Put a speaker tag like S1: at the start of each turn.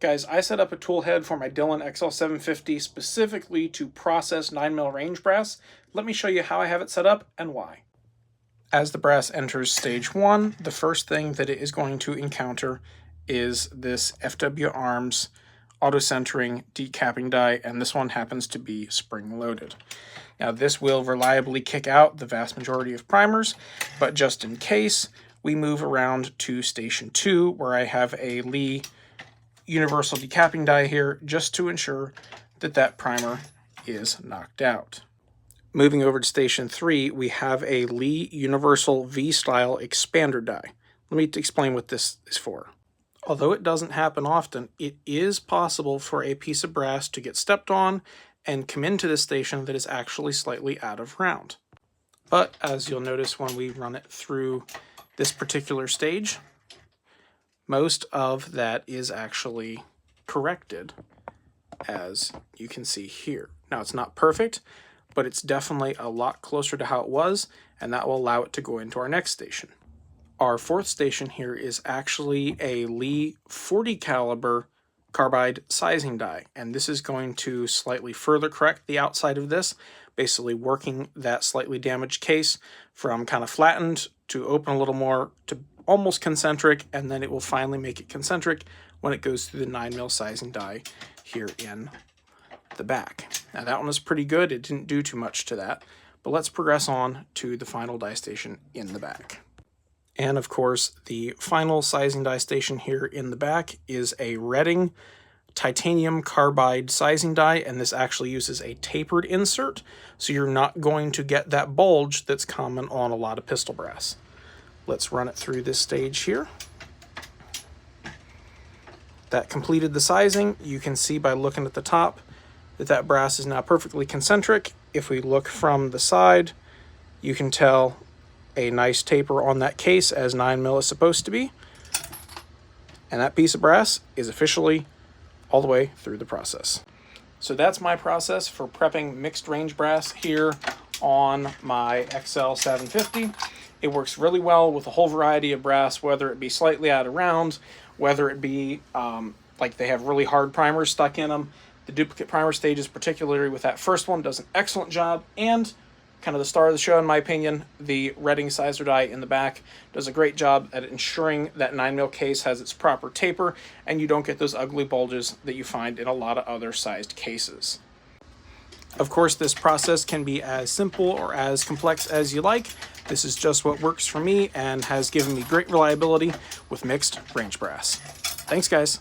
S1: Guys, I set up a tool head for my Dillon XL750 specifically to process 9mm range brass. Let me show you how I have it set up and why. As the brass enters stage 1, the first thing that it is going to encounter is this FW Arms auto-centering decapping die, and this one happens to be spring-loaded. Now this will reliably kick out the vast majority of primers, but just in case, we move around to station 2, where I have a Lee universal decapping die here, just to ensure that that primer is knocked out. Moving over to station 3, we have a Lee universal V-style expander die. Let me explain what this is for. Although it doesn't happen often, it is possible for a piece of brass to get stepped on and come into this station that is actually slightly out of round. But as you'll notice when we run it through this particular stage, most of that is actually corrected, as you can see here. Now it's not perfect, but it's definitely a lot closer to how it was, and that will allow it to go into our next station. Our fourth station here is actually a Lee 40 caliber carbide sizing die, and this is going to slightly further correct the outside of this, basically working that slightly damaged case from kind of flattened to open a little more to almost concentric, and then it will finally make it concentric when it goes through the 9mm sizing die here in the back. Now that one is pretty good. It didn't do too much to that, but let's progress on to the final die station in the back. And of course, the final sizing die station here in the back is a Redding titanium carbide sizing die, and this actually uses a tapered insert, so you're not going to get that bulge that's common on a lot of pistol brass. Let's run it through this stage here. That completed the sizing. You can see by looking at the top that that brass is now perfectly concentric. If we look from the side, you can tell a nice taper on that case, as 9mm is supposed to be. And that piece of brass is officially all the way through the process. So that's my process for prepping mixed range brass here on my XL750. It works really well with a whole variety of brass, whether it be slightly out of round, whether it be like they have really hard primers stuck in them. The duplicate primer stages, particularly with that first one, does an excellent job, and kind of the star of the show, in my opinion, the Redding sizer die in the back does a great job at ensuring that 9mm case has its proper taper and you don't get those ugly bulges that you find in a lot of other sized cases. Of course, this process can be as simple or as complex as you like. This is just what works for me and has given me great reliability with mixed range brass. Thanks, guys.